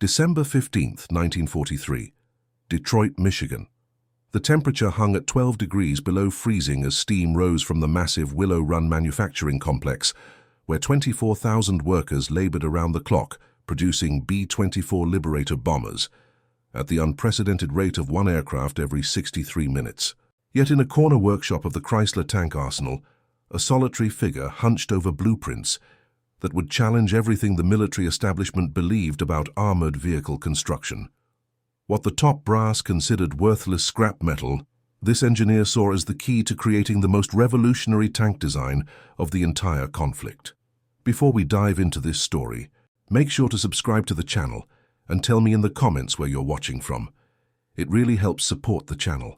December 15th, 1943, Detroit, Michigan. The temperature hung at 12 degrees below freezing as steam rose from the massive Willow Run manufacturing complex, where 24,000 workers labored around the clock producing B-24 Liberator bombers, at the unprecedented rate of one aircraft every 63 minutes. Yet in a corner workshop of the Chrysler tank arsenal, a solitary figure hunched over blueprints that would challenge everything the military establishment believed about armored vehicle construction. What the top brass considered worthless scrap metal, this engineer saw as the key to creating the most revolutionary tank design of the entire conflict. Before we dive into this story, make sure to subscribe to the channel and tell me in the comments where you're watching from. It really helps support the channel.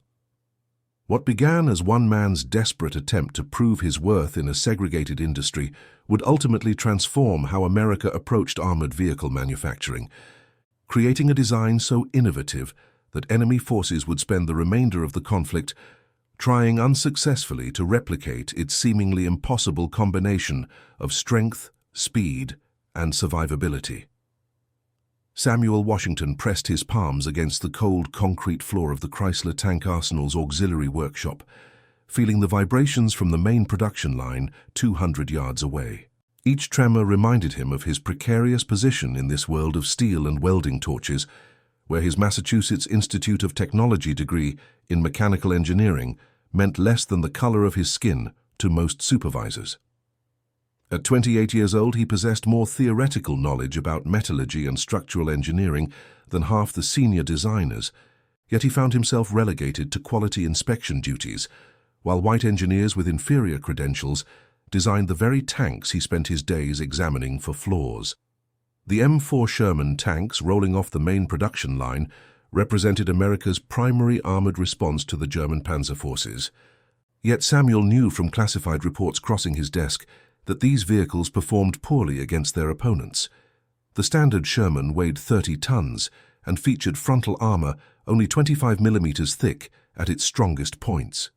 What began as one man's desperate attempt to prove his worth in a segregated industry would ultimately transform how America approached armored vehicle manufacturing, creating a design so innovative that enemy forces would spend the remainder of the conflict trying unsuccessfully to replicate its seemingly impossible combination of strength, speed, and survivability. Samuel Washington pressed his palms against the cold concrete floor of the Chrysler Tank Arsenal's auxiliary workshop, feeling the vibrations from the main production line 200 yards away. Each tremor reminded him of his precarious position in this world of steel and welding torches, where his Massachusetts Institute of Technology degree in mechanical engineering meant less than the color of his skin to most supervisors. At 28 years old, he possessed more theoretical knowledge about metallurgy and structural engineering than half the senior designers, yet he found himself relegated to quality inspection duties, while white engineers with inferior credentials designed the very tanks he spent his days examining for flaws. The M4 Sherman tanks rolling off the main production line represented America's primary armored response to the German panzer forces. Yet Samuel knew from classified reports crossing his desk that these vehicles performed poorly against their opponents. The standard Sherman weighed 30 tons and featured frontal armor only 25 millimeters thick at its strongest points.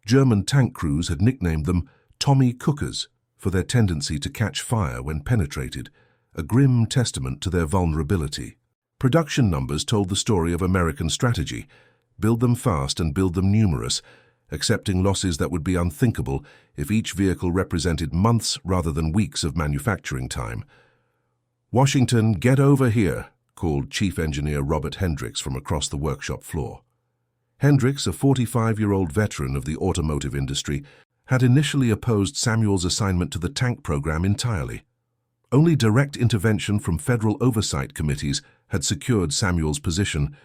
German tank crews had nicknamed them Tommy Cookers for their tendency to catch fire when penetrated, a grim testament to their vulnerability. Production numbers told the story of American strategy: build them fast and build them numerous, accepting losses that would be unthinkable if each vehicle represented months rather than weeks of manufacturing time. "Washington, get over here," called Chief Engineer Robert Hendricks from across the workshop floor. Hendricks, a 45-year-old veteran of the automotive industry, had initially opposed Samuel's assignment to the tank program entirely. Only direct intervention from federal oversight committees had secured Samuel's position,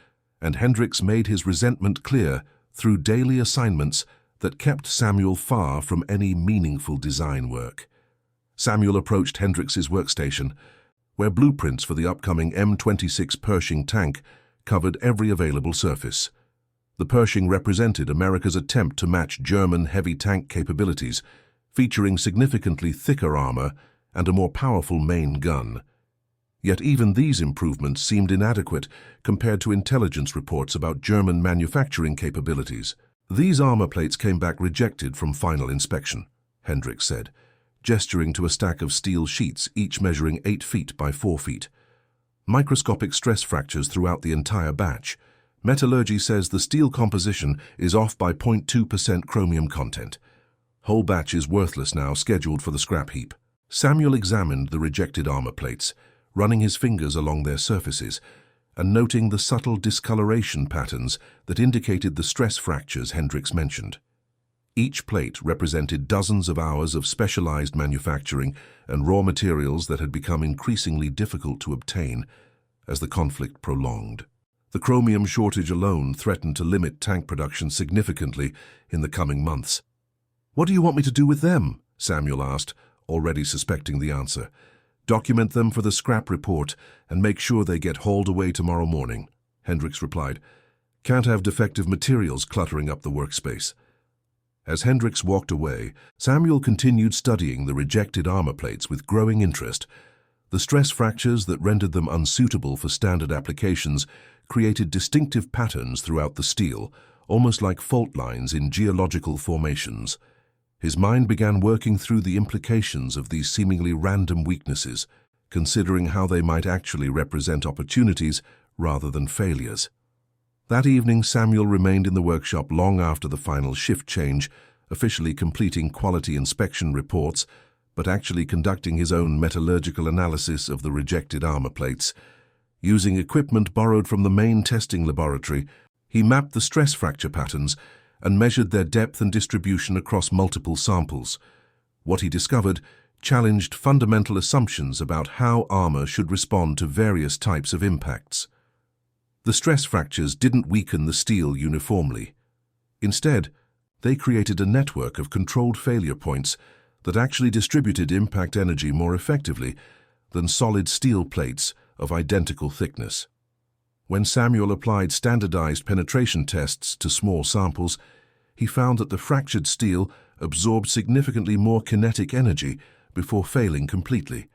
and Hendricks made his resentment clear through daily assignments that kept Samuel far from any meaningful design work. Samuel approached Hendricks's workstation, where blueprints for the upcoming M26 Pershing tank covered every available surface. The Pershing represented America's attempt to match German heavy tank capabilities, featuring significantly thicker armor and a more powerful main gun. Yet even these improvements seemed inadequate compared to intelligence reports about German manufacturing capabilities. "These armor plates came back rejected from final inspection," Hendricks said, gesturing to a stack of steel sheets, each measuring 8 feet by 4 feet. "Microscopic stress fractures throughout the entire batch. Metallurgy says the steel composition is off by 0.2% chromium content. Whole batch is worthless now, scheduled for the scrap heap." Samuel examined the rejected armor plates, running his fingers along their surfaces and noting the subtle discoloration patterns that indicated the stress fractures Hendricks mentioned. Each plate represented dozens of hours of specialized manufacturing and raw materials that had become increasingly difficult to obtain as the conflict prolonged. The chromium shortage alone threatened to limit tank production significantly in the coming months. "What do you want me to do with them?" Samuel asked, already suspecting the answer. "Document them for the scrap report and make sure they get hauled away tomorrow morning," Hendricks replied. "Can't have defective materials cluttering up the workspace." As Hendricks walked away, Samuel continued studying the rejected armor plates with growing interest. The stress fractures that rendered them unsuitable for standard applications created distinctive patterns throughout the steel, almost like fault lines in geological formations. His mind began working through the implications of these seemingly random weaknesses, considering how they might actually represent opportunities rather than failures. That evening, Samuel remained in the workshop long after the final shift change, officially completing quality inspection reports, but actually conducting his own metallurgical analysis of the rejected armor plates. Using equipment borrowed from the main testing laboratory, he mapped the stress fracture patterns and measured their depth and distribution across multiple samples. What he discovered challenged fundamental assumptions about how armor should respond to various types of impacts. The stress fractures didn't weaken the steel uniformly. Instead, they created a network of controlled failure points that actually distributed impact energy more effectively than solid steel plates of identical thickness. When Samuel applied standardized penetration tests to small samples, he found that the fractured steel absorbed significantly more kinetic energy before failing completely.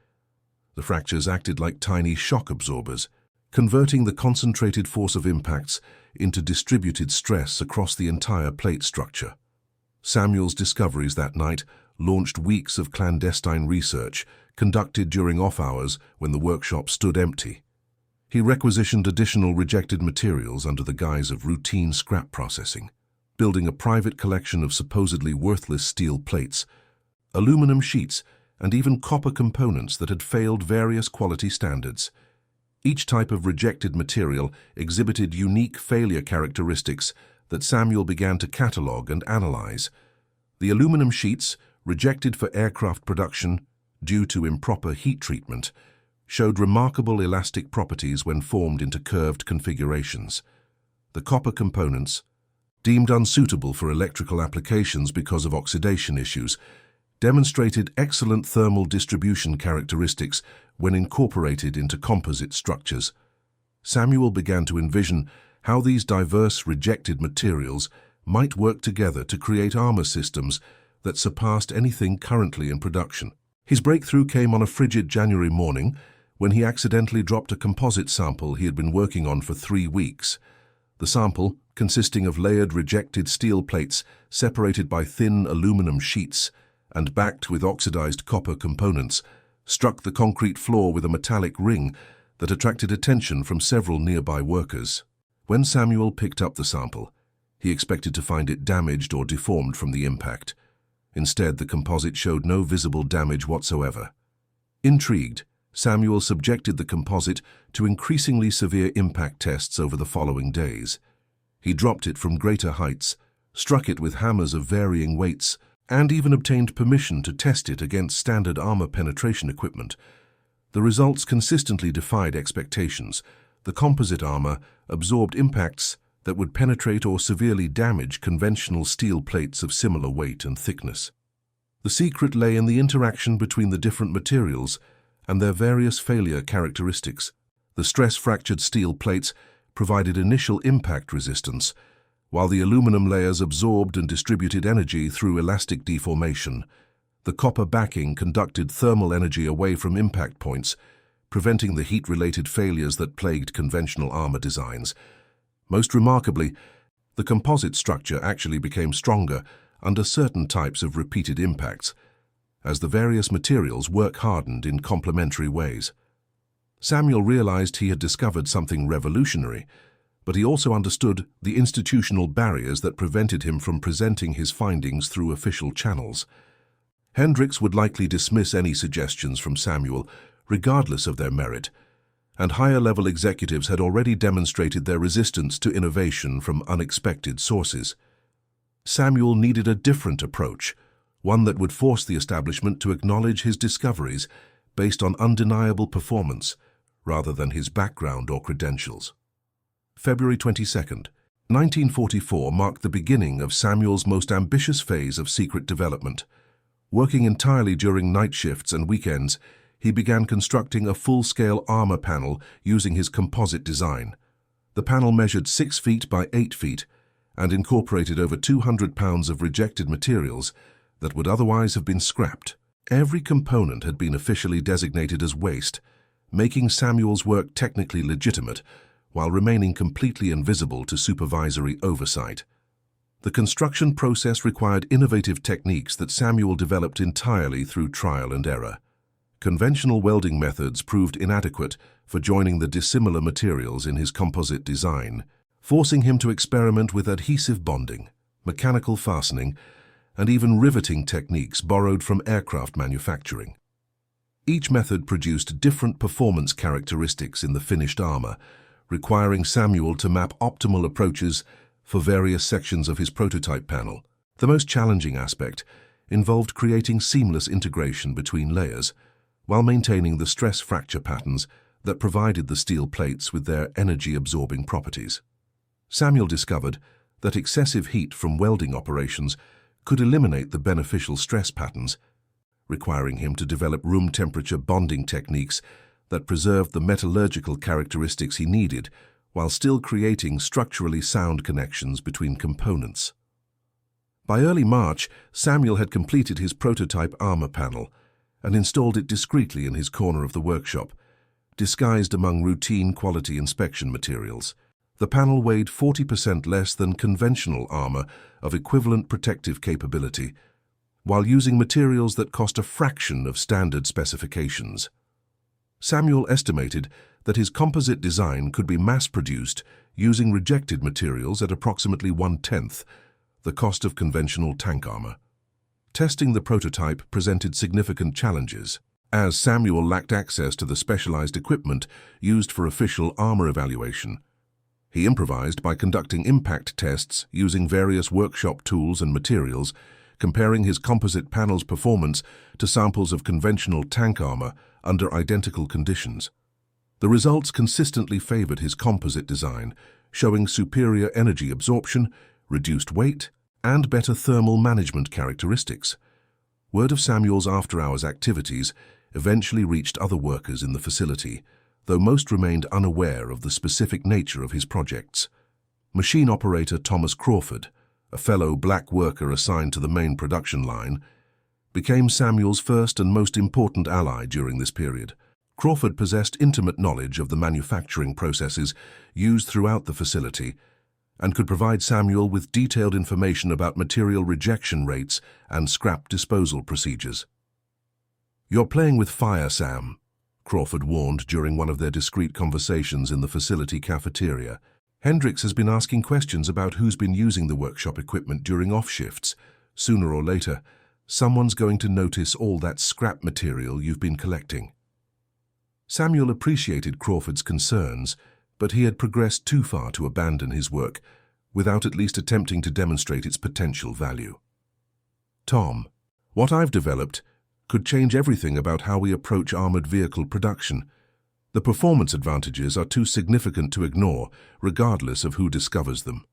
The fractures acted like tiny shock absorbers, converting the concentrated force of impacts into distributed stress across the entire plate structure. Samuel's discoveries that night launched weeks of clandestine research conducted during off-hours when the workshop stood empty. He requisitioned additional rejected materials under the guise of routine scrap processing, building a private collection of supposedly worthless steel plates, aluminum sheets, and even copper components that had failed various quality standards. Each type of rejected material exhibited unique failure characteristics that Samuel began to catalog and analyze. The aluminum sheets, rejected for aircraft production due to improper heat treatment, showed remarkable elastic properties when formed into curved configurations. The copper components, deemed unsuitable for electrical applications because of oxidation issues, demonstrated excellent thermal distribution characteristics when incorporated into composite structures. Samuel began to envision how these diverse rejected materials might work together to create armor systems that surpassed anything currently in production. His breakthrough came on a frigid January morning when he accidentally dropped a composite sample he had been working on for 3 weeks. The sample, consisting of layered rejected steel plates separated by thin aluminum sheets and backed with oxidized copper components, struck the concrete floor with a metallic ring that attracted attention from several nearby workers. When Samuel picked up the sample, he expected to find it damaged or deformed from the impact. Instead, the composite showed no visible damage whatsoever. Intrigued, Samuel subjected the composite to increasingly severe impact tests over the following days. He dropped it from greater heights, struck it with hammers of varying weights, and even obtained permission to test it against standard armor penetration equipment. The results consistently defied expectations. The composite armor absorbed impacts that would penetrate or severely damage conventional steel plates of similar weight and thickness. The secret lay in the interaction between the different materials and their various failure characteristics. The stress-fractured steel plates provided initial impact resistance, while the aluminum layers absorbed and distributed energy through elastic deformation. The copper backing conducted thermal energy away from impact points, preventing the heat-related failures that plagued conventional armor designs. Most remarkably, the composite structure actually became stronger under certain types of repeated impacts, as the various materials work-hardened in complementary ways. Samuel realized he had discovered something revolutionary, but he also understood the institutional barriers that prevented him from presenting his findings through official channels. Hendricks would likely dismiss any suggestions from Samuel, regardless of their merit, and higher-level executives had already demonstrated their resistance to innovation from unexpected sources. Samuel needed a different approach, one that would force the establishment to acknowledge his discoveries based on undeniable performance rather than his background or credentials. February 22nd, 1944 marked the beginning of Samuel's most ambitious phase of secret development. Working entirely during night shifts and weekends, he began constructing a full-scale armor panel using his composite design. The panel measured 6 feet by 8 feet and incorporated over 200 pounds of rejected materials that would otherwise have been scrapped. Every component had been officially designated as waste, making Samuel's work technically legitimate while remaining completely invisible to supervisory oversight. The construction process required innovative techniques that Samuel developed entirely through trial and error. Conventional welding methods proved inadequate for joining the dissimilar materials in his composite design, forcing him to experiment with adhesive bonding, mechanical fastening, and even riveting techniques borrowed from aircraft manufacturing. Each method produced different performance characteristics in the finished armor, requiring Samuel to map optimal approaches for various sections of his prototype panel. The most challenging aspect involved creating seamless integration between layers, while maintaining the stress fracture patterns that provided the steel plates with their energy-absorbing properties. Samuel discovered that excessive heat from welding operations could eliminate the beneficial stress patterns, requiring him to develop room-temperature bonding techniques that preserved the metallurgical characteristics he needed while still creating structurally sound connections between components. By early March, Samuel had completed his prototype armor panel and installed it discreetly in his corner of the workshop, disguised among routine quality inspection materials. The panel weighed 40% less than conventional armor of equivalent protective capability, while using materials that cost a fraction of standard specifications. Samuel estimated that his composite design could be mass-produced using rejected materials at approximately 1/10 the cost of conventional tank armor. Testing the prototype presented significant challenges, as Samuel lacked access to the specialized equipment used for official armor evaluation. He improvised by conducting impact tests using various workshop tools and materials, comparing his composite panel's performance to samples of conventional tank armor under identical conditions. The results consistently favored his composite design, showing superior energy absorption, reduced weight, and better thermal management characteristics. Word of Samuel's after-hours activities eventually reached other workers in the facility, though most remained unaware of the specific nature of his projects. Machine operator Thomas Crawford, a fellow black worker assigned to the main production line, became Samuel's first and most important ally during this period. Crawford possessed intimate knowledge of the manufacturing processes used throughout the facility and could provide Samuel with detailed information about material rejection rates and scrap disposal procedures. "You're playing with fire, Sam," Crawford warned during one of their discreet conversations in the facility cafeteria. "Hendricks has been asking questions about who's been using the workshop equipment during off-shifts. Sooner or later, someone's going to notice all that scrap material you've been collecting." Samuel appreciated Crawford's concerns, but he had progressed too far to abandon his work without at least attempting to demonstrate its potential value. "Tom, what I've developed could change everything about how we approach armored vehicle production. The performance advantages are too significant to ignore, regardless of who discovers them."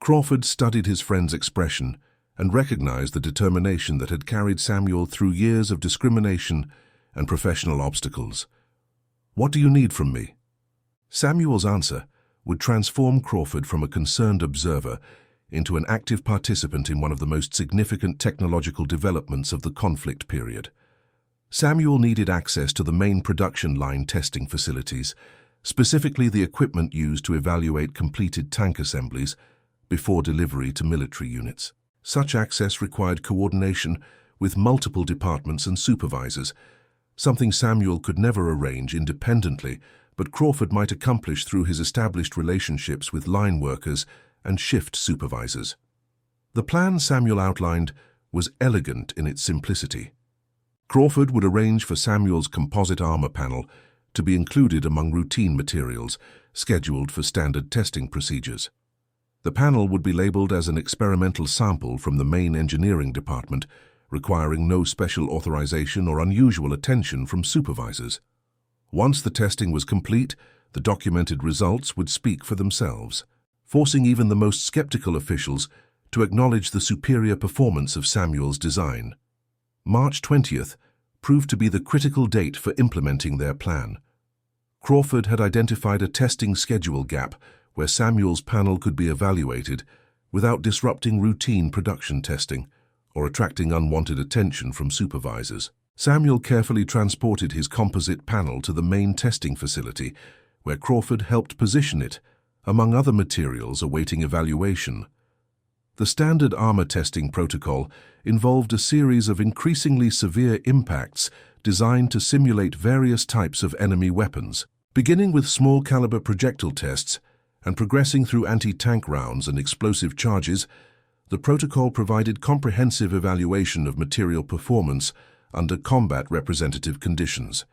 Crawford studied his friend's expression and recognized the determination that had carried Samuel through years of discrimination and professional obstacles. "What do you need from me?" Samuel's answer would transform Crawford from a concerned observer into an active participant in one of the most significant technological developments of the conflict period. Samuel needed access to the main production line testing facilities, specifically the equipment used to evaluate completed tank assemblies before delivery to military units. Such access required coordination with multiple departments and supervisors, something Samuel could never arrange independently, but Crawford might accomplish through his established relationships with line workers and shift supervisors. The plan Samuel outlined was elegant in its simplicity. Crawford would arrange for Samuel's composite armor panel to be included among routine materials scheduled for standard testing procedures. The panel would be labeled as an experimental sample from the main engineering department, requiring no special authorization or unusual attention from supervisors. Once the testing was complete, the documented results would speak for themselves, forcing even the most skeptical officials to acknowledge the superior performance of Samuel's design. March 20th proved to be the critical date for implementing their plan. Crawford had identified a testing schedule gap where Samuel's panel could be evaluated without disrupting routine production testing or attracting unwanted attention from supervisors. Samuel carefully transported his composite panel to the main testing facility, where Crawford helped position it, among other materials awaiting evaluation. The standard armor testing protocol involved a series of increasingly severe impacts designed to simulate various types of enemy weapons. Beginning with small-caliber projectile tests and progressing through anti-tank rounds and explosive charges, the protocol provided comprehensive evaluation of material performance under combat representative conditions.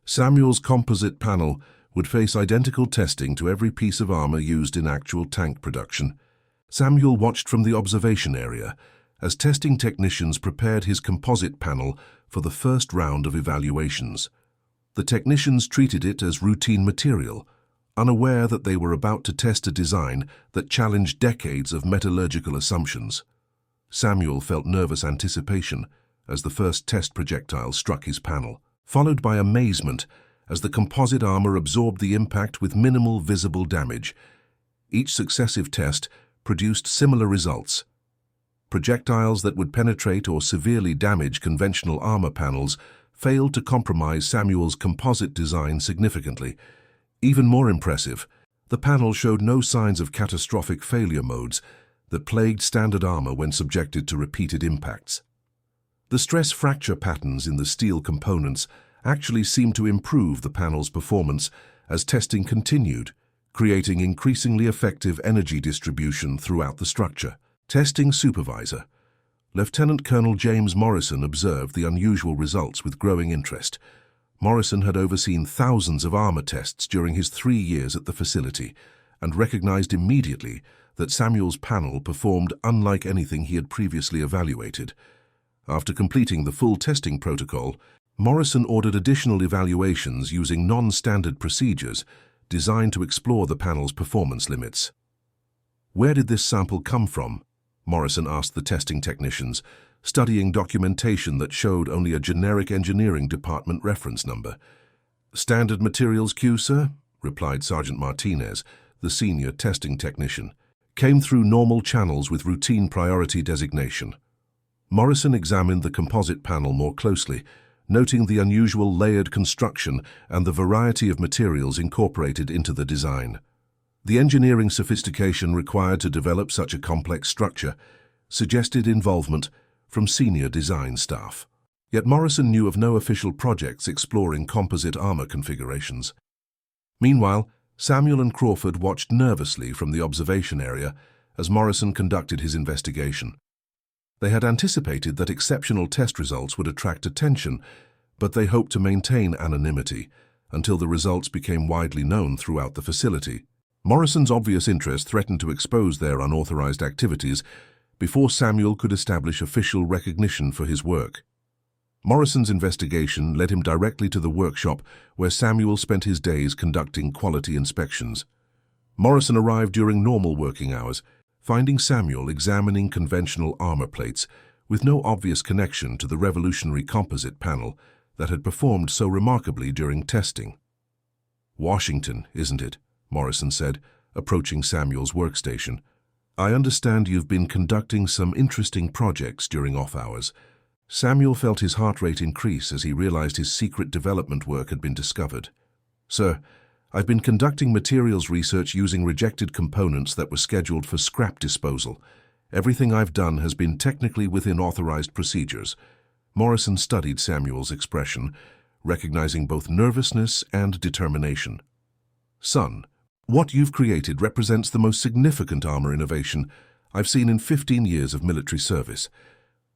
Samuel's composite panel would face identical testing to every piece of armor used in actual tank production. Samuel watched from the observation area as testing technicians prepared his composite panel for the first round of evaluations. The technicians treated it as routine material, unaware that they were about to test a design that challenged decades of metallurgical assumptions. Samuel felt nervous anticipation as the first test projectile struck his panel, followed by amazement as the composite armor absorbed the impact with minimal visible damage. Each successive test produced similar results. Projectiles that would penetrate or severely damage conventional armor panels failed to compromise Samuel's composite design significantly. Even more impressive, the panel showed no signs of catastrophic failure modes that plagued standard armor when subjected to repeated impacts. The stress fracture patterns in the steel components actually seemed to improve the panel's performance as testing continued, creating increasingly effective energy distribution throughout the structure. Testing supervisor, Lieutenant Colonel James Morrison, observed the unusual results with growing interest. Morrison had overseen thousands of armor tests during his 3 years at the facility and recognized immediately that Samuel's panel performed unlike anything he had previously evaluated. After completing the full testing protocol, Morrison ordered additional evaluations using non-standard procedures designed to explore the panel's performance limits. "Where did this sample come from?" Morrison asked the testing technicians, studying documentation that showed only a generic engineering department reference number. "Standard materials queue, sir," replied Sergeant Martinez, the senior testing technician. "Came through normal channels with routine priority designation." Morrison examined the composite panel more closely, noting the unusual layered construction and the variety of materials incorporated into the design. The engineering sophistication required to develop such a complex structure suggested involvement from senior design staff. Yet Morrison knew of no official projects exploring composite armor configurations. Meanwhile, Samuel and Crawford watched nervously from the observation area as Morrison conducted his investigation. They had anticipated that exceptional test results would attract attention, but they hoped to maintain anonymity until the results became widely known throughout the facility. Morrison's obvious interest threatened to expose their unauthorized activities before Samuel could establish official recognition for his work. Morrison's investigation led him directly to the workshop where Samuel spent his days conducting quality inspections. Morrison arrived during normal working hours, finding Samuel examining conventional armor plates with no obvious connection to the revolutionary composite panel that had performed so remarkably during testing. "Washington, isn't it?" Morrison said, approaching Samuel's workstation. "I understand you've been conducting some interesting projects during off hours." Samuel felt his heart rate increase as he realized his secret development work had been discovered. "Sir, I've been conducting materials research using rejected components that were scheduled for scrap disposal. Everything I've done has been technically within authorized procedures." Morrison studied Samuel's expression, recognizing both nervousness and determination. "Son, what you've created represents the most significant armor innovation I've seen in 15 years of military service.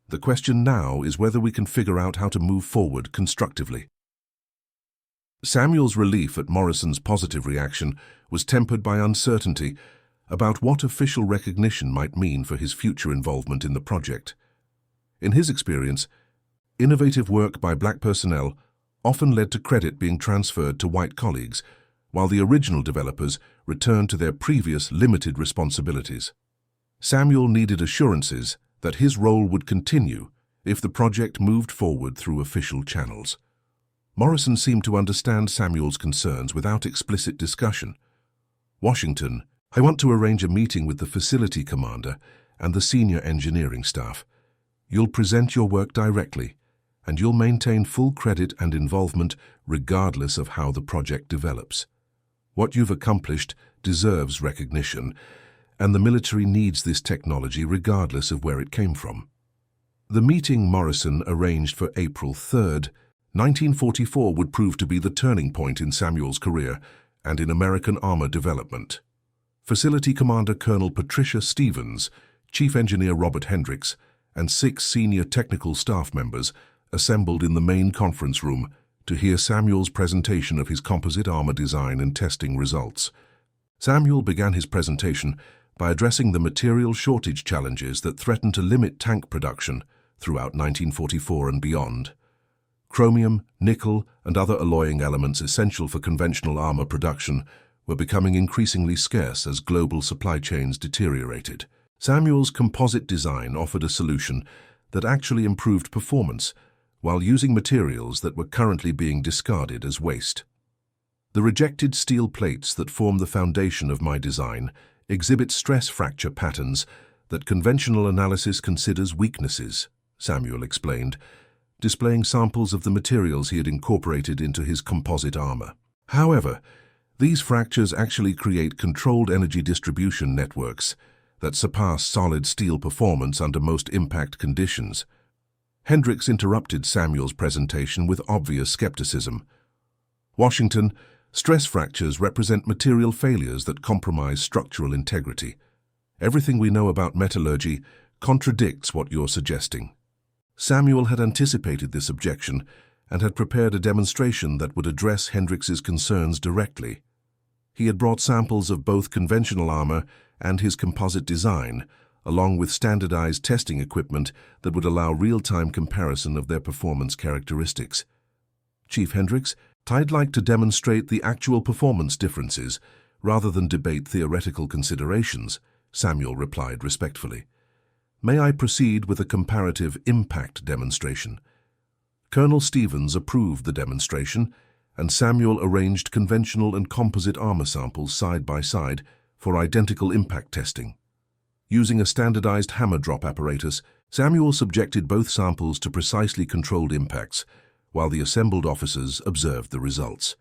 The question now is whether we can figure out how to move forward constructively." Samuel's relief at Morrison's positive reaction was tempered by uncertainty about what official recognition might mean for his future involvement in the project. In his experience, innovative work by black personnel often led to credit being transferred to white colleagues, while the original developers returned to their previous limited responsibilities. Samuel needed assurances that his role would continue if the project moved forward through official channels. Morrison seemed to understand Samuel's concerns without explicit discussion. "Washington, I want to arrange a meeting with the facility commander and the senior engineering staff. You'll present your work directly, and you'll maintain full credit and involvement regardless of how the project develops. What you've accomplished deserves recognition, and the military needs this technology regardless of where it came from." The meeting Morrison arranged for April 3rd 1944 would prove to be the turning point in Samuel's career and in American armor development. Facility Commander Colonel Patricia Stevens, Chief Engineer Robert Hendricks, and 6 senior technical staff members assembled in the main conference room to hear Samuel's presentation of his composite armor design and testing results. Samuel began his presentation by addressing the material shortage challenges that threatened to limit tank production throughout 1944 and beyond. Chromium, nickel, and other alloying elements essential for conventional armor production were becoming increasingly scarce as global supply chains deteriorated. Samuel's composite design offered a solution that actually improved performance while using materials that were currently being discarded as waste. The rejected steel plates that form the foundation of my design exhibit stress fracture patterns that conventional analysis considers weaknesses, Samuel explained, displaying samples of the materials he had incorporated into his composite armor. However, these fractures actually create controlled energy distribution networks that surpass solid steel performance under most impact conditions. Hendricks interrupted Samuel's presentation with obvious skepticism. Washington, stress fractures represent material failures that compromise structural integrity. Everything we know about metallurgy contradicts what you're suggesting. Samuel had anticipated this objection and had prepared a demonstration that would address Hendricks's concerns directly. He had brought samples of both conventional armor and his composite design, along with standardized testing equipment that would allow real-time comparison of their performance characteristics. Chief Hendricks, I'd like to demonstrate the actual performance differences rather than debate theoretical considerations, Samuel replied respectfully. May I proceed with a comparative impact demonstration? Colonel Stevens approved the demonstration, and Samuel arranged conventional and composite armor samples side by side for identical impact testing. Using a standardized hammer drop apparatus, Samuel subjected both samples to precisely controlled impacts, while the assembled officers observed the results.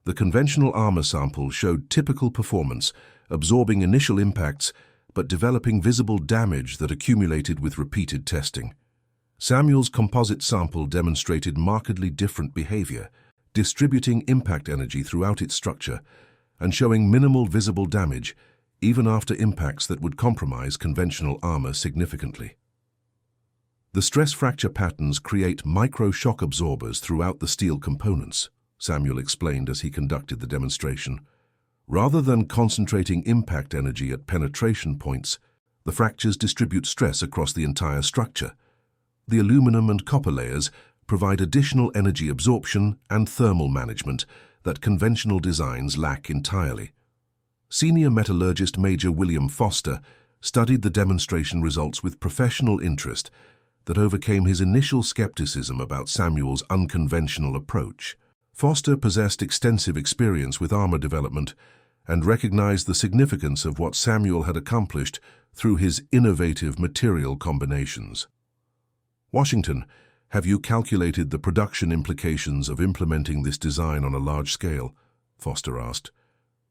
The conventional armor sample showed typical performance, absorbing initial impacts but developing visible damage that accumulated with repeated testing. Samuel's composite sample demonstrated markedly different behavior, distributing impact energy throughout its structure and showing minimal visible damage even after impacts that would compromise conventional armor significantly. The stress fracture patterns create micro-shock absorbers throughout the steel components, Samuel explained as he conducted the demonstration. Rather than concentrating impact energy at penetration points, the fractures distribute stress across the entire structure. The aluminum and copper layers provide additional energy absorption and thermal management that conventional designs lack entirely. Senior metallurgist Major William Foster studied the demonstration results with professional interest that overcame his initial skepticism about Samuel's unconventional approach. Foster possessed extensive experience with armor development and recognized the significance of what Samuel had accomplished through his innovative material combinations. Washington, have you calculated the production implications of implementing this design on a large scale? Foster asked.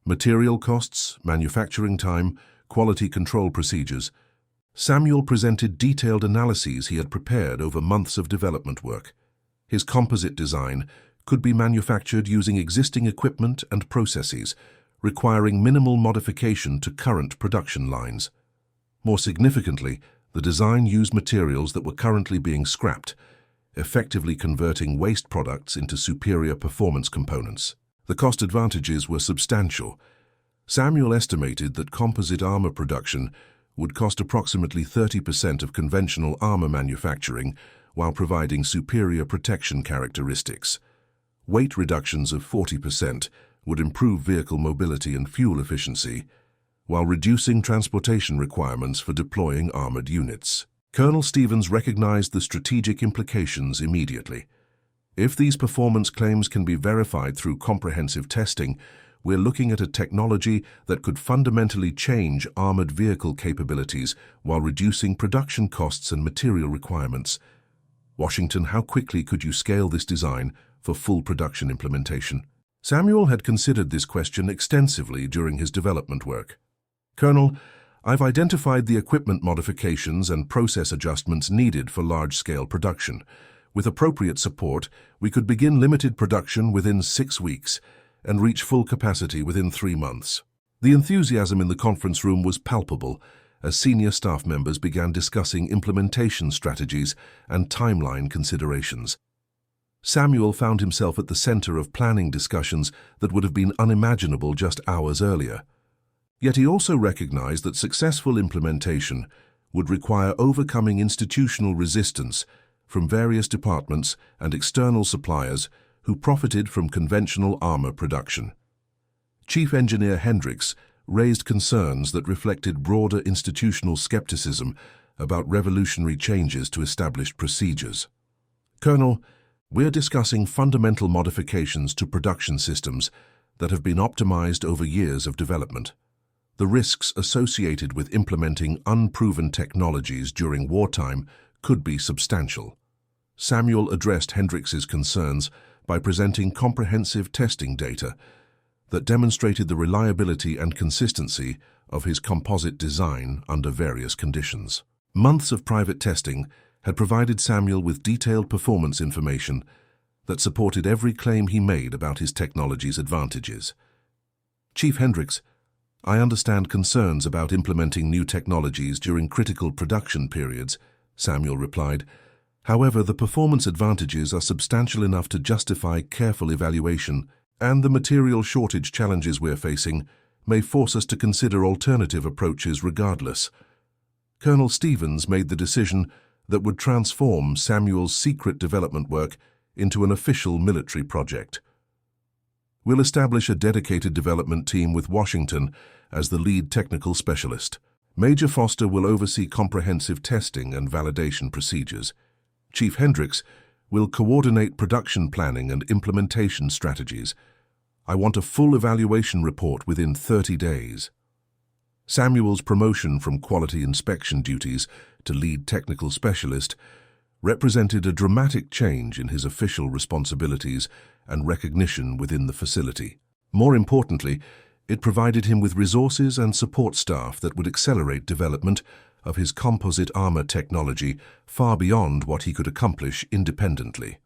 Material costs, manufacturing time, quality control procedures. Samuel presented detailed analyses he had prepared over months of development work. His composite design could be manufactured using existing equipment and processes, requiring minimal modification to current production lines. More significantly, the design used materials that were currently being scrapped, effectively converting waste products into superior performance components. The cost advantages were substantial. Samuel estimated that composite armor production would cost approximately 30% of conventional armor manufacturing while providing superior protection characteristics. Weight reductions of 40% would improve vehicle mobility and fuel efficiency, while reducing transportation requirements for deploying armored units. Colonel Stevens recognized the strategic implications immediately. If these performance claims can be verified through comprehensive testing, we're looking at a technology that could fundamentally change armored vehicle capabilities while reducing production costs and material requirements. Washington, how quickly could you scale this design for full production implementation? Samuel had considered this question extensively during his development work. Colonel, I've identified the equipment modifications and process adjustments needed for large-scale production. With appropriate support, we could begin limited production within 6 weeks and reach full capacity within 3 months. The enthusiasm in the conference room was palpable as senior staff members began discussing implementation strategies and timeline considerations. Samuel found himself at the center of planning discussions that would have been unimaginable just hours earlier. Yet he also recognized that successful implementation would require overcoming institutional resistance from various departments and external suppliers who profited from conventional armor production. Chief Engineer Hendricks raised concerns that reflected broader institutional skepticism about revolutionary changes to established procedures. "Colonel, we're discussing fundamental modifications to production systems that have been optimized over years of development. The risks associated with implementing unproven technologies during wartime could be substantial." Samuel addressed Hendricks's concerns by presenting comprehensive testing data that demonstrated the reliability and consistency of his composite design under various conditions. Months of private testing had provided Samuel with detailed performance information that supported every claim he made about his technology's advantages. "Chief Hendricks, I understand concerns about implementing new technologies during critical production periods," Samuel replied. "However, the performance advantages are substantial enough to justify careful evaluation, and the material shortage challenges we're facing may force us to consider alternative approaches regardless." Colonel Stevens made the decision that would transform Samuel's secret development work into an official military project. "We'll establish a dedicated development team with Washington as the lead technical specialist. Major Foster will oversee comprehensive testing and validation procedures. Chief Hendricks will coordinate production planning and implementation strategies. I want a full evaluation report within 30 days. Samuel's promotion from quality inspection duties to lead technical specialist represented a dramatic change in his official responsibilities and recognition within the facility. More importantly, it provided him with resources and support staff that would accelerate development of his composite armor technology far beyond what he could accomplish independently.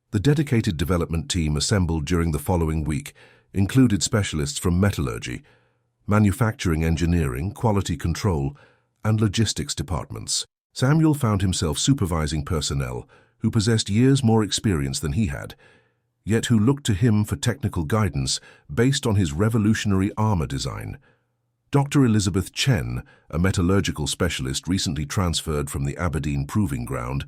The dedicated development team assembled during the following week included specialists from metallurgy, manufacturing engineering, quality control, and logistics departments. Samuel found himself supervising personnel who possessed years more experience than he had, yet who looked to him for technical guidance based on his revolutionary armor design. Dr. Elizabeth Chen, a metallurgical specialist recently transferred from the Aberdeen Proving Ground,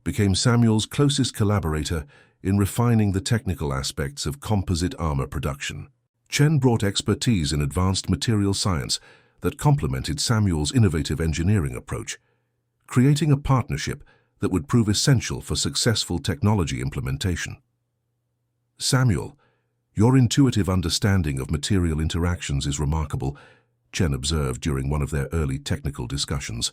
became Samuel's closest collaborator in refining the technical aspects of composite armor production. Chen brought expertise in advanced material science that complemented Samuel's innovative engineering approach, creating a partnership that would prove essential for successful technology implementation. "Samuel, your intuitive understanding of material interactions is remarkable," Chen observed during one of their early technical discussions.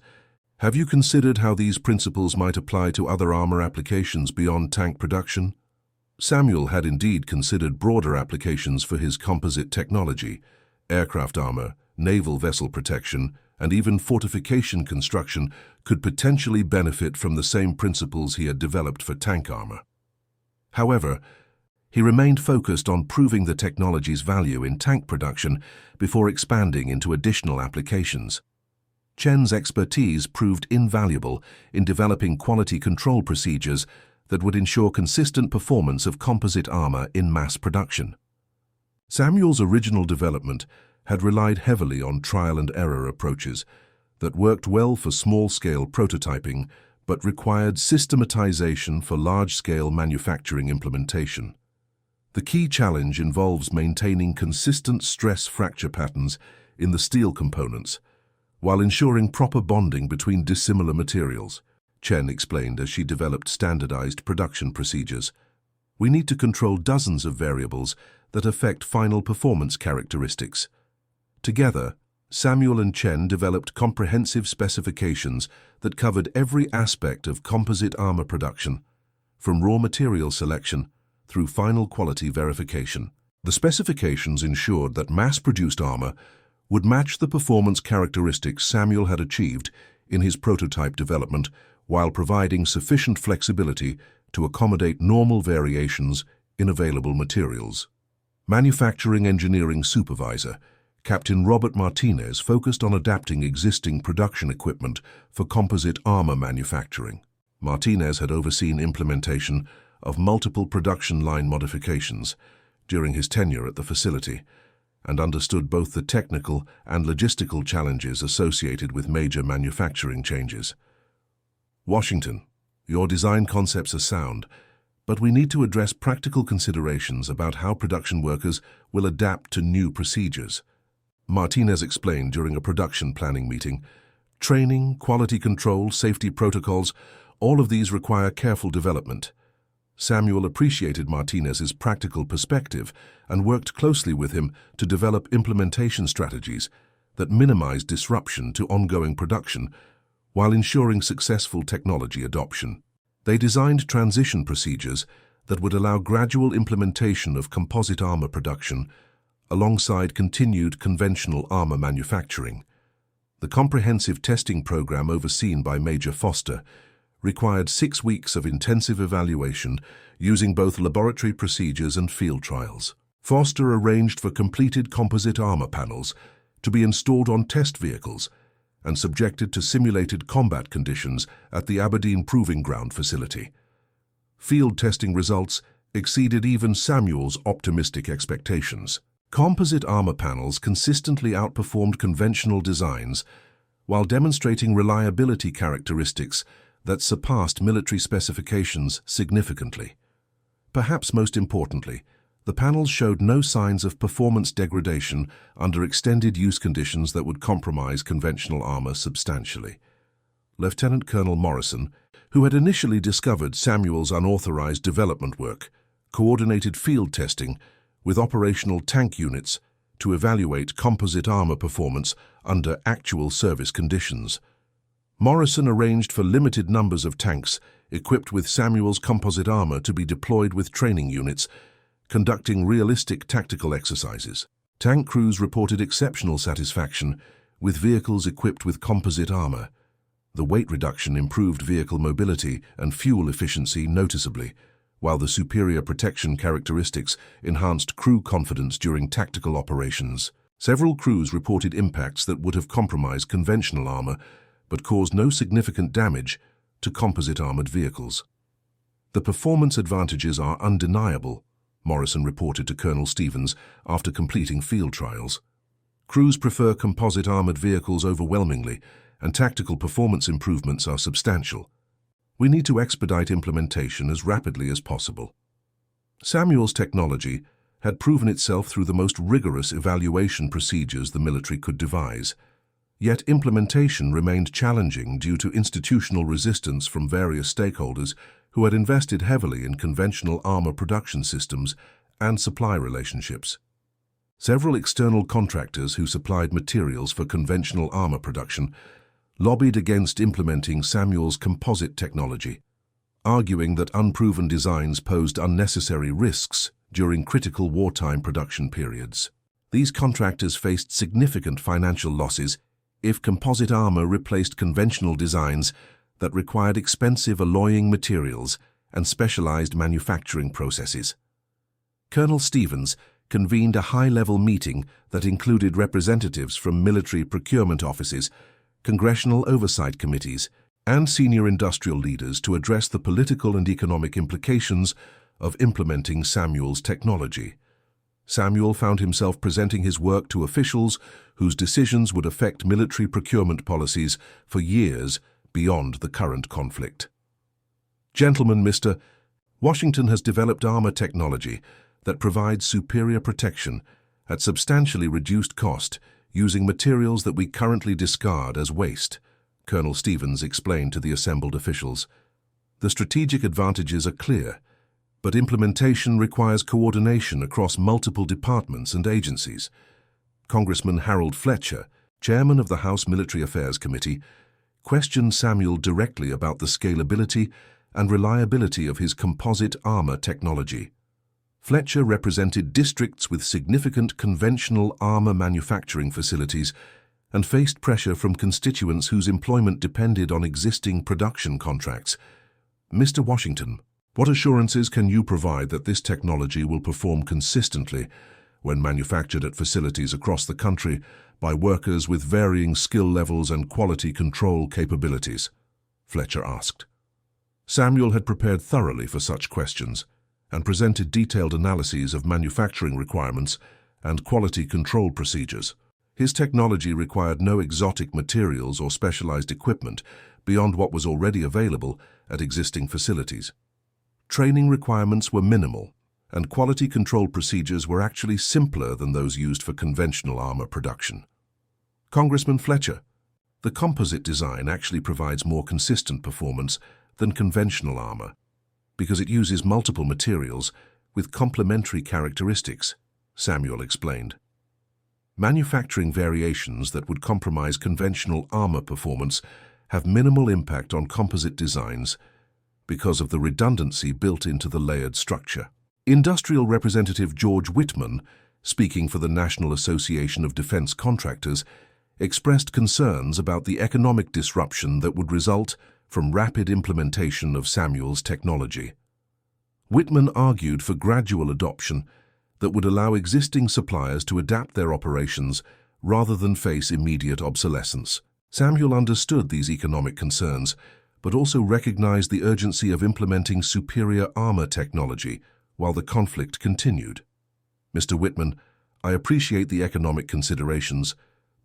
"Have you considered how these principles might apply to other armor applications beyond tank production?" Samuel had indeed considered broader applications for his composite technology. Aircraft armor, naval vessel protection, and even fortification construction could potentially benefit from the same principles he had developed for tank armor. However, he remained focused on proving the technology's value in tank production before expanding into additional applications. Chen's expertise proved invaluable in developing quality control procedures that would ensure consistent performance of composite armor in mass production. Samuel's original development had relied heavily on trial-and-error approaches that worked well for small-scale prototyping but required systematization for large-scale manufacturing implementation. The key challenge involves maintaining consistent stress fracture patterns in the steel components while ensuring proper bonding between dissimilar materials, Chen explained as she developed standardized production procedures. "We need to control dozens of variables that affect final performance characteristics." Together, Samuel and Chen developed comprehensive specifications that covered every aspect of composite armor production, from raw material selection through final quality verification. The specifications ensured that mass-produced armor would match the performance characteristics Samuel had achieved in his prototype development while providing sufficient flexibility to accommodate normal variations in available materials. Manufacturing Engineering Supervisor Captain Robert Martinez focused on adapting existing production equipment for composite armor manufacturing. Martinez had overseen implementation of multiple production line modifications during his tenure at the facility and understood both the technical and logistical challenges associated with major manufacturing changes. Washington, your design concepts are sound, but we need to address practical considerations about how production workers will adapt to new procedures. Martinez explained during a production planning meeting. Training, quality control, safety protocols, all of these require careful development. Samuel appreciated Martinez's practical perspective and worked closely with him to develop implementation strategies that minimize disruption to ongoing production while ensuring successful technology adoption. They designed transition procedures that would allow gradual implementation of composite armor production alongside continued conventional armor manufacturing. The comprehensive testing program overseen by Major Foster required 6 weeks of intensive evaluation using both laboratory procedures and field trials. Foster arranged for completed composite armor panels to be installed on test vehicles and subjected to simulated combat conditions at the Aberdeen Proving Ground facility. Field testing results exceeded even Samuel's optimistic expectations. Composite armor panels consistently outperformed conventional designs while demonstrating reliability characteristics that surpassed military specifications significantly. Perhaps most importantly, the panels showed no signs of performance degradation under extended use conditions that would compromise conventional armor substantially. Lieutenant Colonel Morrison, who had initially discovered Samuel's unauthorized development work, coordinated field testing with operational tank units to evaluate composite armor performance under actual service conditions. Morrison arranged for limited numbers of tanks equipped with Samuel's composite armor to be deployed with training units, conducting realistic tactical exercises. Tank crews reported exceptional satisfaction with vehicles equipped with composite armor. The weight reduction improved vehicle mobility and fuel efficiency noticeably, while the superior protection characteristics enhanced crew confidence during tactical operations. Several crews reported impacts that would have compromised conventional armor, but caused no significant damage to composite armored vehicles. The performance advantages are undeniable, Morrison reported to Colonel Stevens after completing field trials. Crews prefer composite armored vehicles overwhelmingly, and tactical performance improvements are substantial. We need to expedite implementation as rapidly as possible. Samuel's technology had proven itself through the most rigorous evaluation procedures the military could devise. Yet implementation remained challenging due to institutional resistance from various stakeholders who had invested heavily in conventional armor production systems and supply relationships. Several external contractors who supplied materials for conventional armor production lobbied against implementing Samuel's composite technology, arguing that unproven designs posed unnecessary risks during critical wartime production periods. These contractors faced significant financial losses if composite armor replaced conventional designs that required expensive alloying materials and specialized manufacturing processes. Colonel Stevens convened a high-level meeting that included representatives from military procurement offices, congressional oversight committees, and senior industrial leaders to address the political and economic implications of implementing Samuel's technology. Samuel found himself presenting his work to officials whose decisions would affect military procurement policies for years beyond the current conflict. Gentlemen, Mr. Washington has developed armor technology that provides superior protection at substantially reduced cost using materials that we currently discard as waste, Colonel Stevens explained to the assembled officials. The strategic advantages are clear, but implementation requires coordination across multiple departments and agencies. Congressman Harold Fletcher, chairman of the House Military Affairs Committee, questioned Samuel directly about the scalability and reliability of his composite armor technology. Fletcher represented districts with significant conventional armor manufacturing facilities and faced pressure from constituents whose employment depended on existing production contracts. Mr. Washington, what assurances can you provide that this technology will perform consistently when manufactured at facilities across the country by workers with varying skill levels and quality control capabilities? Fletcher asked. Samuel had prepared thoroughly for such questions and presented detailed analyses of manufacturing requirements and quality control procedures. His technology required no exotic materials or specialized equipment beyond what was already available at existing facilities. Training requirements were minimal, and quality control procedures were actually simpler than those used for conventional armor production. Congressman Fletcher, the composite design actually provides more consistent performance than conventional armor because it uses multiple materials with complementary characteristics, Samuel explained. Manufacturing variations that would compromise conventional armor performance have minimal impact on composite designs because of the redundancy built into the layered structure. Industrial Representative George Whitman, speaking for the National Association of Defense Contractors, expressed concerns about the economic disruption that would result from rapid implementation of Samuel's technology. Whitman argued for gradual adoption that would allow existing suppliers to adapt their operations rather than face immediate obsolescence. Samuel understood these economic concerns, but also recognized the urgency of implementing superior armor technology while the conflict continued. Mr. Whitman, I appreciate the economic considerations,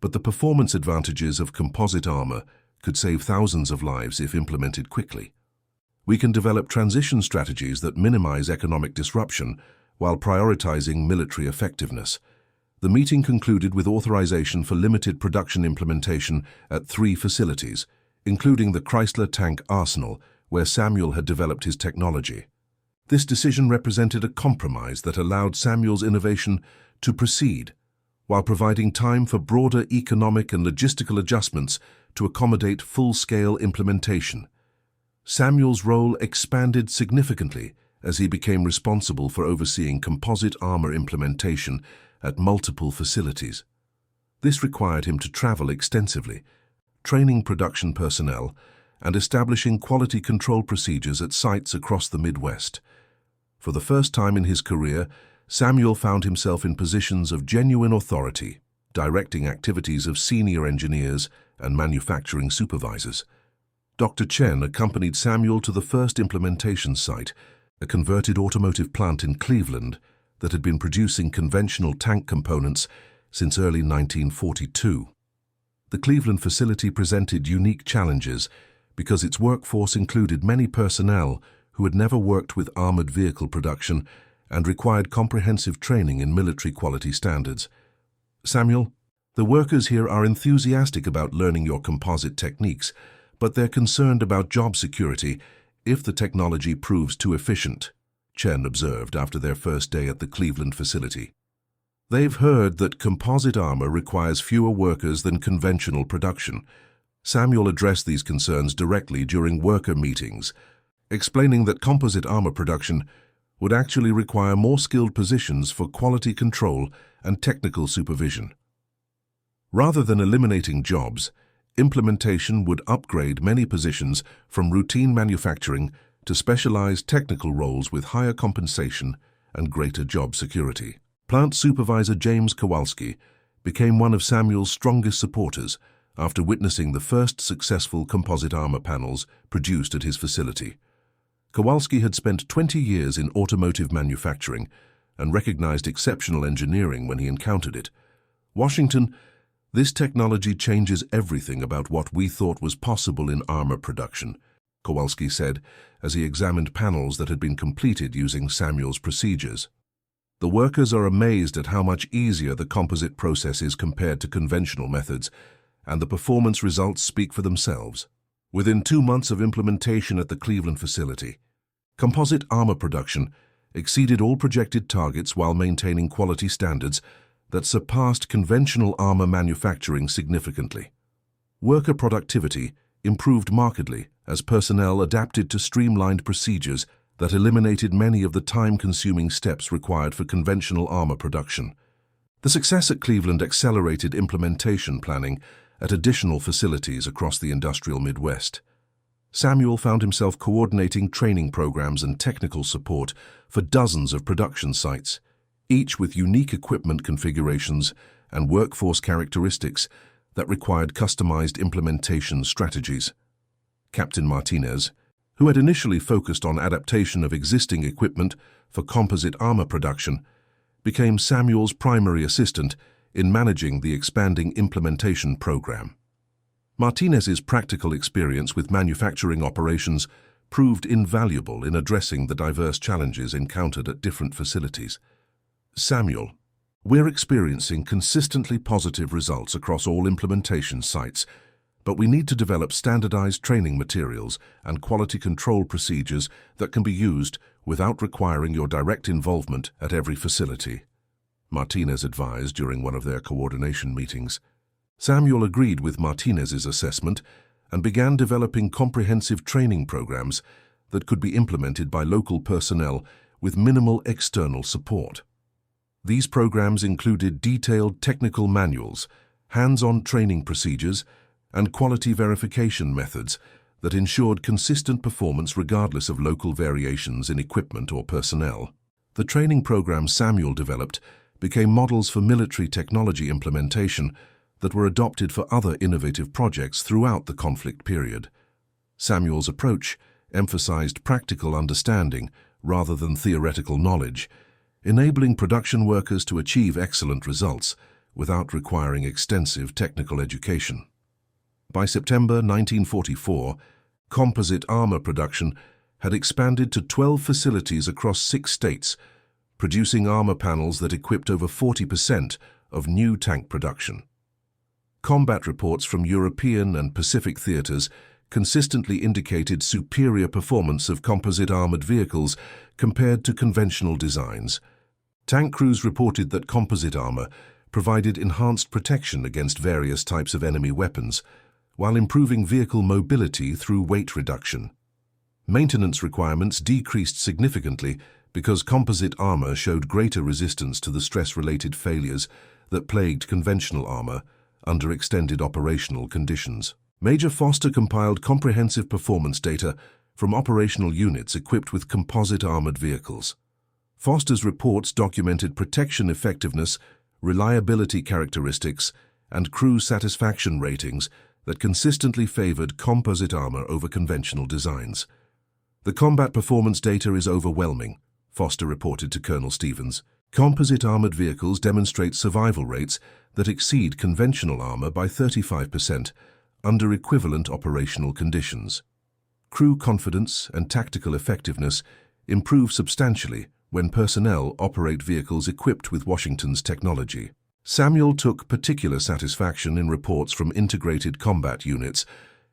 but the performance advantages of composite armor could save thousands of lives if implemented quickly. We can develop transition strategies that minimize economic disruption while prioritizing military effectiveness. The meeting concluded with authorization for limited production implementation at 3 facilities, including the Chrysler Tank Arsenal, where Samuel had developed his technology. This decision represented a compromise that allowed Samuel's innovation to proceed, while providing time for broader economic and logistical adjustments to accommodate full-scale implementation. Samuel's role expanded significantly as he became responsible for overseeing composite armor implementation at multiple facilities. This required him to travel extensively, training production personnel and establishing quality control procedures at sites across the Midwest. For the first time in his career, Samuel found himself in positions of genuine authority, directing activities of senior engineers and manufacturing supervisors. Dr. Chen accompanied Samuel to the first implementation site, a converted automotive plant in Cleveland that had been producing conventional tank components since early 1942. The Cleveland facility presented unique challenges because its workforce included many personnel who had never worked with armored vehicle production and required comprehensive training in military quality standards. Samuel, the workers here are enthusiastic about learning your composite techniques, but they're concerned about job security if the technology proves too efficient, Chen observed after their first day at the Cleveland facility. They've heard that composite armor requires fewer workers than conventional production. Samuel addressed these concerns directly during worker meetings, explaining that composite armor production would actually require more skilled positions for quality control and technical supervision. Rather than eliminating jobs, implementation would upgrade many positions from routine manufacturing to specialized technical roles with higher compensation and greater job security. Plant Supervisor James Kowalski became one of Samuel's strongest supporters after witnessing the first successful composite armor panels produced at his facility. Kowalski had spent 20 years in automotive manufacturing and recognized exceptional engineering when he encountered it. Washington, this technology changes everything about what we thought was possible in armor production, Kowalski said as he examined panels that had been completed using Samuel's procedures. The workers are amazed at how much easier the composite process is compared to conventional methods, and the performance results speak for themselves. Within 2 months of implementation at the Cleveland facility, composite armor production exceeded all projected targets while maintaining quality standards that surpassed conventional armor manufacturing significantly. Worker productivity improved markedly as personnel adapted to streamlined procedures that eliminated many of the time-consuming steps required for conventional armor production. The success at Cleveland accelerated implementation planning at additional facilities across the industrial Midwest. Samuel found himself coordinating training programs and technical support for dozens of production sites, each with unique equipment configurations and workforce characteristics that required customized implementation strategies. Captain Martinez, who had initially focused on adaptation of existing equipment for composite armor production, became Samuel's primary assistant in managing the expanding implementation program. Martinez's practical experience with manufacturing operations proved invaluable in addressing the diverse challenges encountered at different facilities. Samuel, we're experiencing consistently positive results across all implementation sites, but we need to develop standardized training materials and quality control procedures that can be used without requiring your direct involvement at every facility, Martinez advised during one of their coordination meetings. Samuel agreed with Martinez's assessment and began developing comprehensive training programs that could be implemented by local personnel with minimal external support. These programs included detailed technical manuals, hands-on training procedures, and quality verification methods that ensured consistent performance regardless of local variations in equipment or personnel. The training programs Samuel developed became models for military technology implementation that were adopted for other innovative projects throughout the conflict period. Samuel's approach emphasized practical understanding rather than theoretical knowledge, enabling production workers to achieve excellent results without requiring extensive technical education. By September 1944, composite armor production had expanded to 12 facilities across 6 states, producing armor panels that equipped over 40% of new tank production. Combat reports from European and Pacific theaters consistently indicated superior performance of composite armored vehicles compared to conventional designs. Tank crews reported that composite armor provided enhanced protection against various types of enemy weapons, while improving vehicle mobility through weight reduction. Maintenance requirements decreased significantly because composite armor showed greater resistance to the stress-related failures that plagued conventional armor under extended operational conditions. Major Foster compiled comprehensive performance data from operational units equipped with composite armored vehicles. Foster's reports documented protection effectiveness, reliability characteristics, and crew satisfaction ratings that consistently favored composite armor over conventional designs. The combat performance data is overwhelming, Foster reported to Colonel Stevens. Composite armored vehicles demonstrate survival rates that exceed conventional armor by 35% under equivalent operational conditions. Crew confidence and tactical effectiveness improve substantially when personnel operate vehicles equipped with Washington's technology. Samuel took particular satisfaction in reports from integrated combat units,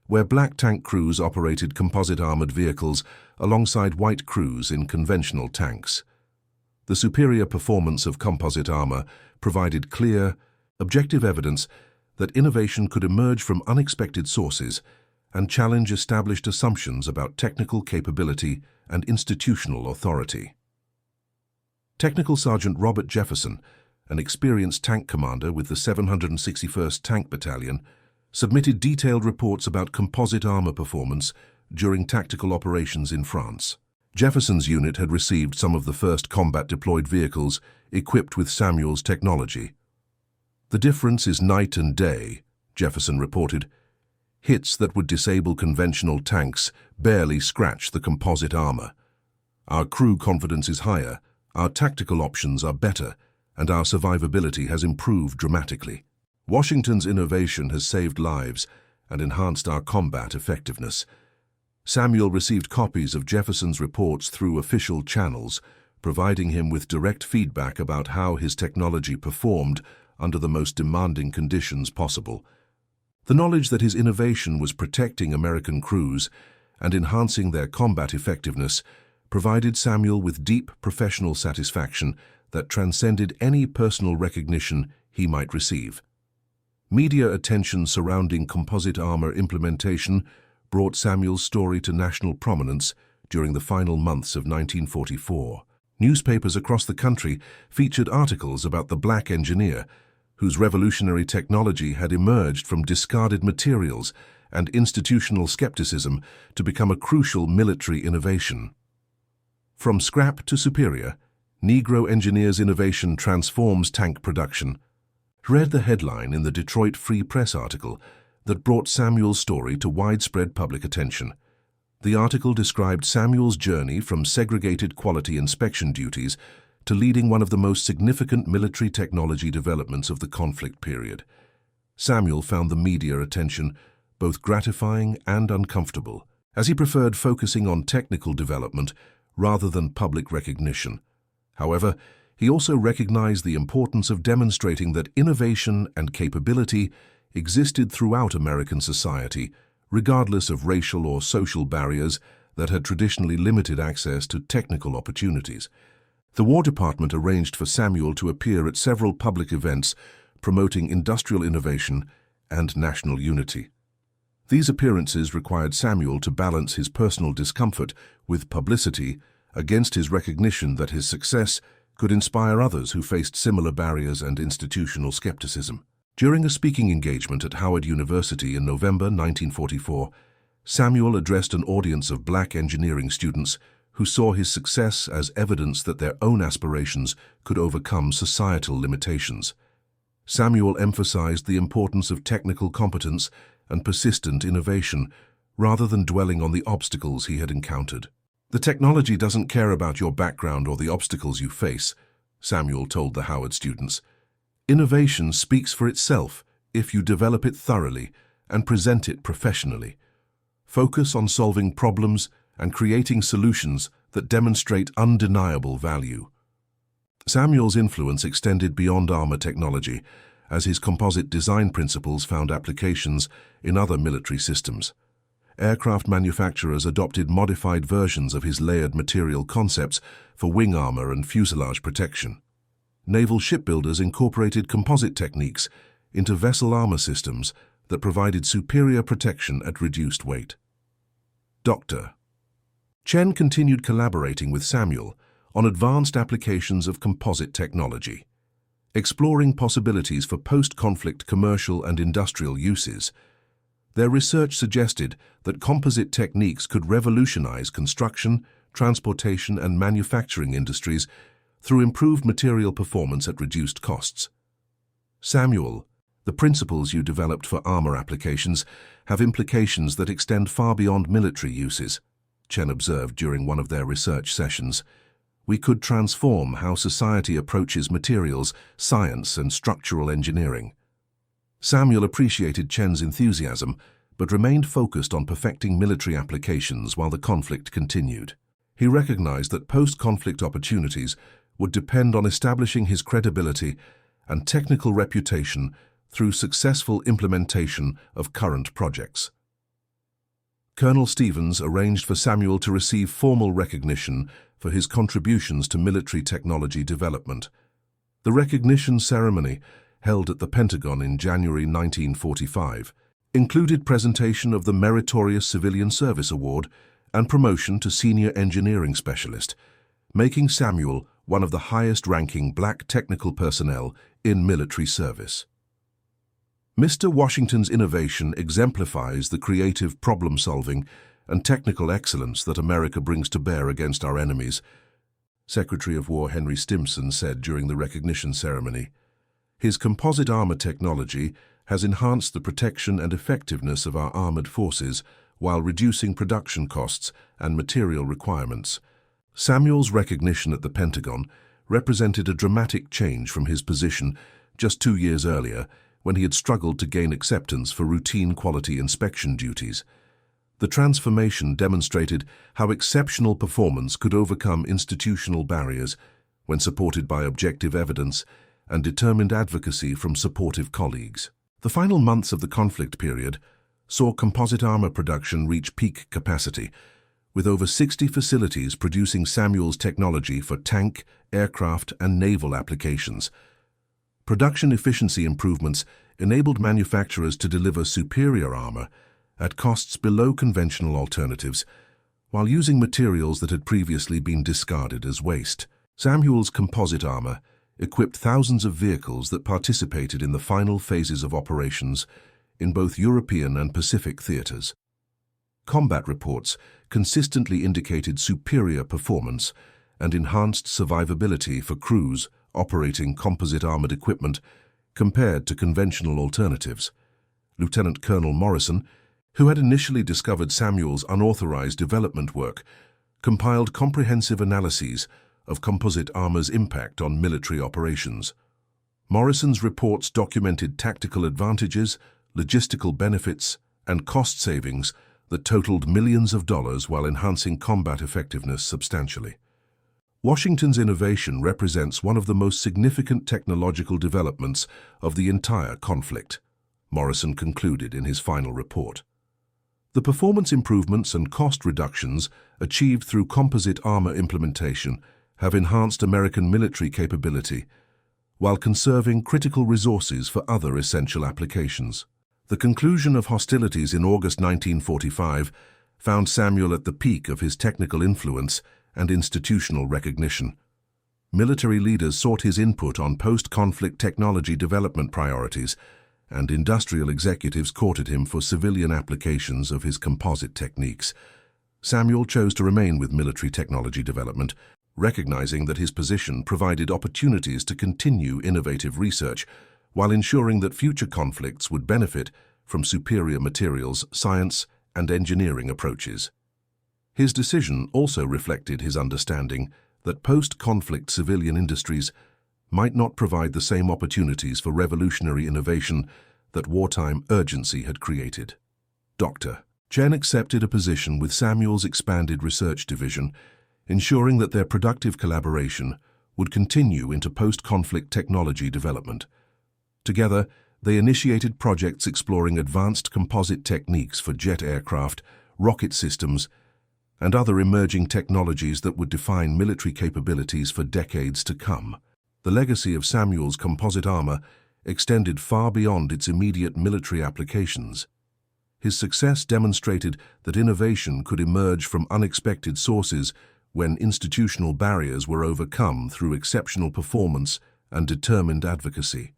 where black tank crews operated composite armored vehicles alongside white crews in conventional tanks. The superior performance of composite armor provided clear, objective evidence that innovation could emerge from unexpected sources and challenge established assumptions about technical capability and institutional authority. Technical Sergeant Robert Jefferson, an experienced tank commander with the 761st Tank Battalion, submitted detailed reports about composite armor performance during tactical operations in France. Jefferson's unit had received some of the first combat-deployed vehicles equipped with Samuel's technology. "The difference is night and day," Jefferson reported. "Hits that would disable conventional tanks barely scratch the composite armor. Our crew confidence is higher, our tactical options are better, and our survivability has improved dramatically. Washington's innovation has saved lives and enhanced our combat effectiveness." Samuel received copies of Jefferson's reports through official channels, providing him with direct feedback about how his technology performed under the most demanding conditions possible. The knowledge that his innovation was protecting American crews and enhancing their combat effectiveness provided Samuel with deep professional satisfaction that transcended any personal recognition he might receive. Media attention surrounding composite armor implementation brought Samuel's story to national prominence during the final months of 1944. Newspapers across the country featured articles about the black engineer, whose revolutionary technology had emerged from discarded materials and institutional skepticism to become a crucial military innovation. From scrap to superior, Negro engineer's innovation transforms tank production. Read the headline in the Detroit Free Press article that brought Samuel's story to widespread public attention. The article described Samuel's journey from segregated quality inspection duties to leading one of the most significant military technology developments of the conflict period. Samuel found the media attention both gratifying and uncomfortable, as he preferred focusing on technical development rather than public recognition. However, he also recognized the importance of demonstrating that innovation and capability existed throughout American society, regardless of racial or social barriers that had traditionally limited access to technical opportunities. The War Department arranged for Samuel to appear at several public events promoting industrial innovation and national unity. These appearances required Samuel to balance his personal discomfort with publicity against his recognition that his success could inspire others who faced similar barriers and institutional skepticism. During a speaking engagement at Howard University in November 1944, Samuel addressed an audience of black engineering students who saw his success as evidence that their own aspirations could overcome societal limitations. Samuel emphasized the importance of technical competence and persistent innovation, rather than dwelling on the obstacles he had encountered. "The technology doesn't care about your background or the obstacles you face," Samuel told the Howard students. "Innovation speaks for itself if you develop it thoroughly and present it professionally. Focus on solving problems and creating solutions that demonstrate undeniable value." Samuel's influence extended beyond armor technology, as his composite design principles found applications in other military systems. Aircraft manufacturers adopted modified versions of his layered material concepts for wing armor and fuselage protection. Naval shipbuilders incorporated composite techniques into vessel armor systems that provided superior protection at reduced weight. Dr. Chen continued collaborating with Samuel on advanced applications of composite technology, exploring possibilities for post-conflict commercial and industrial uses. Their research suggested that composite techniques could revolutionize construction, transportation, and manufacturing industries through improved material performance at reduced costs. "Samuel, the principles you developed for armor applications have implications that extend far beyond military uses," Chen observed during one of their research sessions. "We could transform how society approaches materials, science, and structural engineering." Samuel appreciated Chen's enthusiasm, but remained focused on perfecting military applications while the conflict continued. He recognized that post-conflict opportunities would depend on establishing his credibility and technical reputation through successful implementation of current projects. Colonel Stevens arranged for Samuel to receive formal recognition for his contributions to military technology development. The recognition ceremony, held at the Pentagon in January 1945, included presentation of the Meritorious Civilian Service Award and promotion to Senior Engineering Specialist, making Samuel one of the highest-ranking black technical personnel in military service. Mr. Washington's innovation exemplifies the creative problem-solving and technical excellence that America brings to bear against our enemies, Secretary of War Henry Stimson said during the recognition ceremony. His composite armor technology has enhanced the protection and effectiveness of our armored forces while reducing production costs and material requirements. Samuel's recognition at the Pentagon represented a dramatic change from his position just 2 years earlier, when he had struggled to gain acceptance for routine quality inspection duties. The transformation demonstrated how exceptional performance could overcome institutional barriers when supported by objective evidence and determined advocacy from supportive colleagues. The final months of the conflict period saw composite armor production reach peak capacity, with over 60 facilities producing Samuel's technology for tank, aircraft, and naval applications. Production efficiency improvements enabled manufacturers to deliver superior armor at costs below conventional alternatives, while using materials that had previously been discarded as waste. Samuel's composite armor equipped thousands of vehicles that participated in the final phases of operations in both European and Pacific theaters. Combat reports consistently indicated superior performance and enhanced survivability for crews operating composite armored equipment compared to conventional alternatives. Lieutenant Colonel Morrison, who had initially discovered Samuel's unauthorized development work, compiled comprehensive analyses of composite armor's impact on military operations. Morrison's reports documented tactical advantages, logistical benefits, and cost savings that totaled millions of dollars while enhancing combat effectiveness substantially. Washington's innovation represents one of the most significant technological developments of the entire conflict, Morrison concluded in his final report. The performance improvements and cost reductions achieved through composite armor implementation have enhanced American military capability while conserving critical resources for other essential applications. The conclusion of hostilities in August 1945 found Samuel at the peak of his technical influence and institutional recognition. Military leaders sought his input on post-conflict technology development priorities, and industrial executives courted him for civilian applications of his composite techniques. Samuel chose to remain with military technology development, recognizing that his position provided opportunities to continue innovative research while ensuring that future conflicts would benefit from superior materials, science, and engineering approaches. His decision also reflected his understanding that post-conflict civilian industries might not provide the same opportunities for revolutionary innovation that wartime urgency had created. Dr. Chen accepted a position with Samuel's expanded research division, ensuring that their productive collaboration would continue into post-conflict technology development. Together, they initiated projects exploring advanced composite techniques for jet aircraft, rocket systems, and other emerging technologies that would define military capabilities for decades to come. The legacy of Samuel's composite armor extended far beyond its immediate military applications. His success demonstrated that innovation could emerge from unexpected sources when institutional barriers were overcome through exceptional performance and determined advocacy.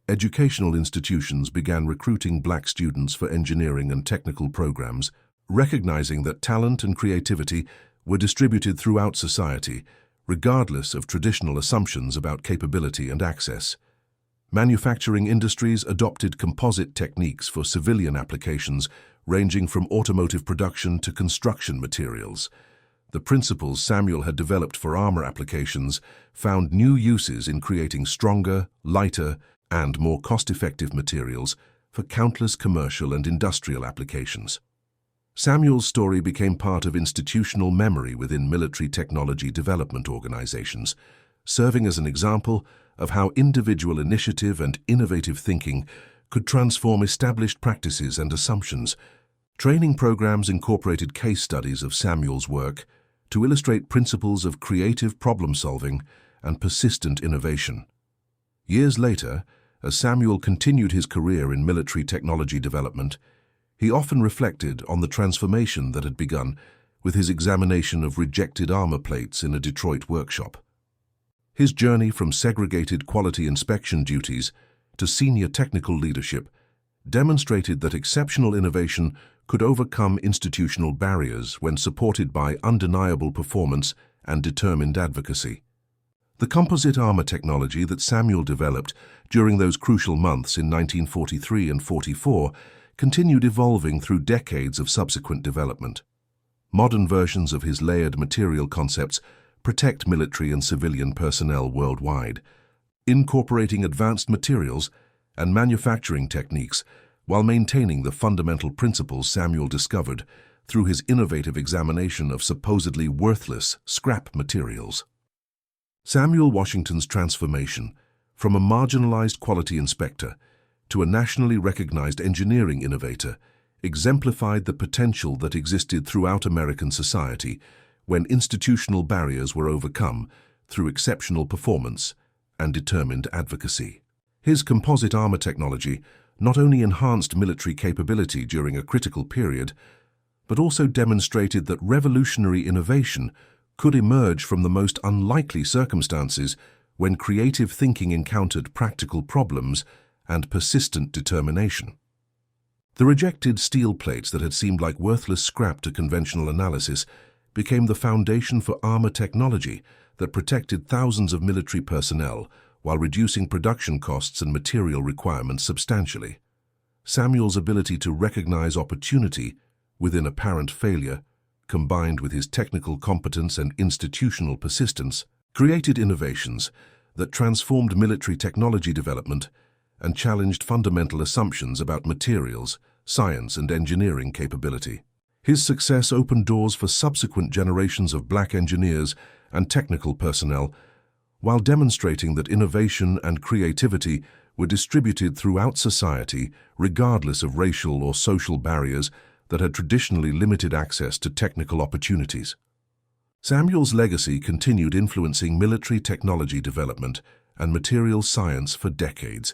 Educational institutions began recruiting black students for engineering and technical programs, recognizing that talent and creativity were distributed throughout society, regardless of traditional assumptions about capability and access. Manufacturing industries adopted composite techniques for civilian applications, ranging from automotive production to construction materials. The principles Samuel had developed for armor applications found new uses in creating stronger, lighter, and more cost-effective materials for countless commercial and industrial applications. Samuel's story became part of institutional memory within military technology development organizations, serving as an example of how individual initiative and innovative thinking could transform established practices and assumptions. Training programs incorporated case studies of Samuel's work to illustrate principles of creative problem-solving and persistent innovation. Years later, as Samuel continued his career in military technology development, he often reflected on the transformation that had begun with his examination of rejected armor plates in a Detroit workshop. His journey from segregated quality inspection duties to senior technical leadership demonstrated that exceptional innovation could overcome institutional barriers when supported by undeniable performance and determined advocacy. The composite armor technology that Samuel developed during those crucial months in 1943 and 44 continued evolving through decades of subsequent development. Modern versions of his layered material concepts protect military and civilian personnel worldwide, incorporating advanced materials and manufacturing techniques while maintaining the fundamental principles Samuel discovered through his innovative examination of supposedly worthless scrap materials. Samuel Washington's transformation from a marginalized quality inspector to a nationally recognized engineering innovator exemplified the potential that existed throughout American society when institutional barriers were overcome through exceptional performance and determined advocacy. His composite armor technology not only enhanced military capability during a critical period, but also demonstrated that revolutionary innovation could emerge from the most unlikely circumstances when creative thinking encountered practical problems and persistent determination. The rejected steel plates that had seemed like worthless scrap to conventional analysis became the foundation for armor technology that protected thousands of military personnel while reducing production costs and material requirements substantially. Samuel's ability to recognize opportunity within apparent failure, combined with his technical competence and institutional persistence, created innovations that transformed military technology development and challenged fundamental assumptions about materials, science, and engineering capability. His success opened doors for subsequent generations of black engineers and technical personnel, while demonstrating that innovation and creativity were distributed throughout society regardless of racial or social barriers that had traditionally limited access to technical opportunities. Samuel's legacy continued influencing military technology development and material science for decades,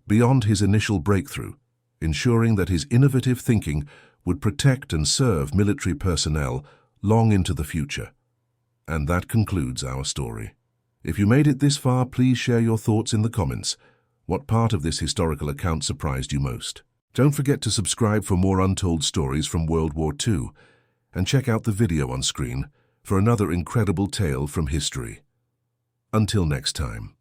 beyond his initial breakthrough, ensuring that his innovative thinking would protect and serve military personnel long into the future. And that concludes our story. If you made it this far, please share your thoughts in the comments. What part of this historical account surprised you most? Don't forget to subscribe for more untold stories from World War II, and check out the video on screen for another incredible tale from history. Until next time.